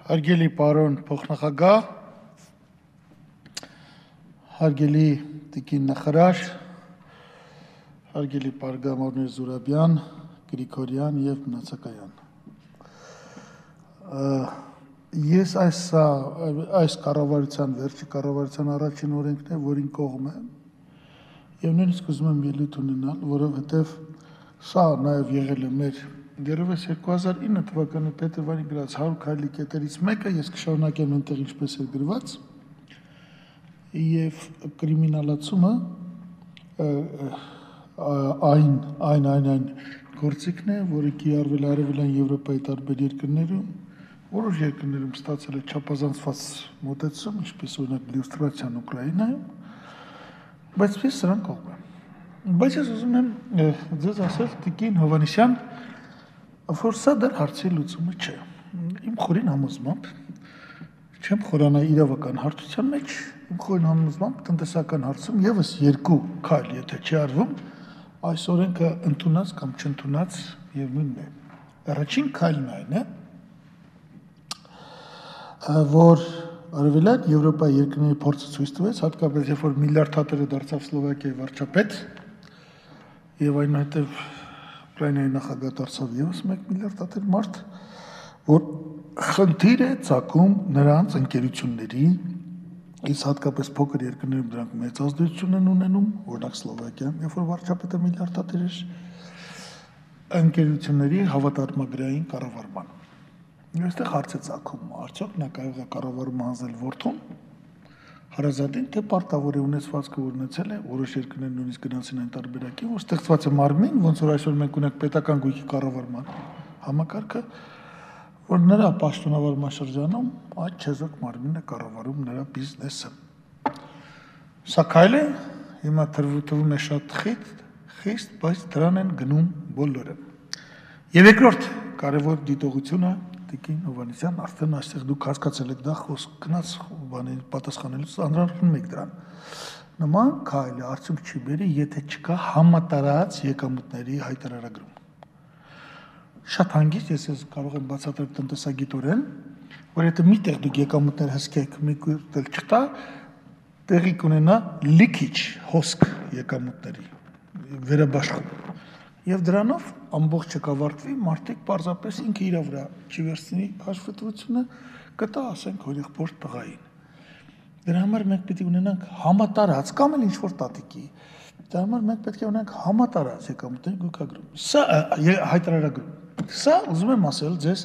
Հարգելի պարոն փոխնախագահ, հարգելի տիկին նախարար, հարգելի պարգևատուներ Զուրաբյան, Գրիգորյան եւ Մնացակայան։ Ես այս կառավարության վերջի կառավարության առաջին օրենքն է, որին կողմ եմ, եւ նույնիսկ ուզում եմ ելույթ ունենալ, որովհետեւ սա նաեւ եղել է մեր դերևս 2009 թվականի փետրվարի գրած 100 քայլի կետերից մեկը, ես կշարունակեմ այնտեղ ինչպես էր գրված, եւ կրիմինալացումը այն գործիքն է, որը կիրառվել է Արևելյան Եվրոպայի տարբեր երկրներում, որոշ երկրներում ստացել է չափազանցված մոտեցում, ինչպես օրինակ լյուստրացիան Ուկրաինայում, բայց ես սրան կողմ եմ։ Բայց ես ուզում եմ ձեզ ասել, տիկին Հովհաննիսյան, որ սա դեռ հարցի լուծումը չէ։ Իմ խորին համոզմամբ, չեմ խորանա իրավական հարցության մեջ, իմ խորին համոզմամբ տնտեսական հարցում եւս երկու քայլ, եթե չի արվում, այս օրենքը ընդունած կամ չընդունած եւ նույնն է։ Առաջին քայլն այն է, որ Արևելյան Եվրոպայի երկրների փորձը ցույց տվեց, հատկապես երբ որ միլիարդ հատերը դարձավ Սլովակիայի վարչապետ, եւ այնուհետեւ Ուկրաինայի նախագահ դարձավ եւս 1 միլիարդ հատեր մարդ, որ խնդիր է ցակում նրանց ընկերությունների, իսկ հատկապես փոքր երկրներում դրանք մեծ ազդեցություն են ունենում, օրինակ Սլովակիան, երբ որ վարչապետը միլիարդ հատեր էր, ընկերությունների հավատարմագրային կառավարման։ Այստեղ հարց է ցակում, արդյոք նա կարող է կառավարումը հանձնել որդուն, հարազատին, թե պարտավոր է ունեցվածքը, որ ունեցել է, որոշ երկրներ նույնիսկ գնացին այն տարբերակի, որ ստեղծված է մարմին, ոնց որ այսօր մենք ունենք պետական գույքի կառավարման համակարգը, որ նրա պաշտոնավարման շրջանում այդ չեզոք մարմինն է կառավարում նրա բիզնեսը։ Սա քայլ է, հիմա թվում է շատ խիստ, բայց դրան են գնում բոլորը։ Եվ երկրորդ կարևոր դիտողությունը տիկին Հովհաննիսյան, արդեն այստեղ դուք հասկացել եք դա խոսք գնաց բանի պատասխանելուց անդրադառնում եք դրան։ Նման քայլը արդյոք չի բերի, եթե չկա համատարած եկամուտների հայտարարագրում։ Շատ հանգիստ ես կարող եմ բացատրել տնտեսագիտորեն, որ եթե միտեղ դուք եկամուտներ հսկեք, մի կուրտել չտա, տեղի կունենա լիքիչ հոսք եկամուտների վերաբաշխում։ Եվ դրանով ամբողջը կավարտվի, մարդիկ պարզապես ինքը իր վրա չի վերցնի հաշվետվությունը, կտա, ասենք, հորեղբոր տղային։ Դրա համար մենք պետք է ունենանք համատարած կամ էլ ինչ-որ տատիկի։ Դրա համար մենք պետք է ունենանք համատարած եկամուտների գույքագրում։ Սա հայտարարագրում։ Սա ուզում եմ ասել ձեզ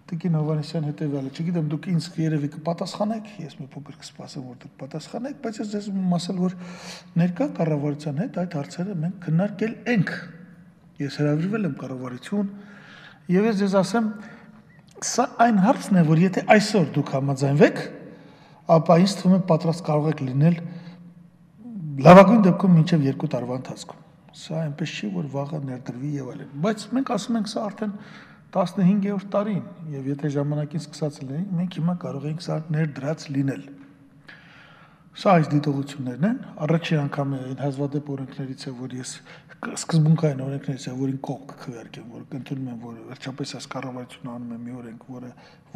տիկին Հովհաննիսյան հետևյալը, չգիտեմ դուք ինձ երևի կպատասխանեք, ես մի փոքր կսպասեմ, որ դուք պատասխանեք, բայց ես ձեզ ուզում եմ ասել, որ ներկա կառավարության հետ այդ հարցերը մենք քննարկել ենք։ Ես հրավիրվել եմ կառավարություն, եւ ես ձեզ ասեմ, սա այն հարցն է, որ եթե այսօր դուք համաձայնվեք, ապա ինձ թվում է պատրաստ կարող եք լինել լավագույն դեպքում մինչև 2 տարվա ընթացքում։ Սա այնպես չի, որ վաղը ներդրվի եւ այլն։ Բայց մենք ասում ենք սա արդեն 15-րդ տարին, եւ եթե ժամանակին սկսած լինենք, մենք հիմա կարող ենք սա ներդրած լինել։ Սա այս դիտողություններն են, առաջին անգամ է այն հազվադեպ օրենքներից է, որ ես սկզբունքային օրենքներից է, որին կողմ կքվեարկեմ, որ կընդունում եմ, որ վերջապես այս կառավարությունը անում է մի օրենք,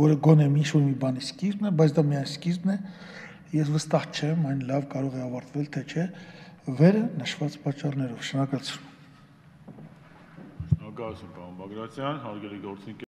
որը գոնե ինչ-որ մի բանի սկիզբն է, բայց դա միայն սկիզբն է, ես վստահ չեմ, այն լավ կարող է ավարտվել, թե չէ, վերը նշված պատճառներով։ Շնորհակալություն։ Շնորհակալություն, պարոն Բագրատյան, հարգելի գործընկերներ։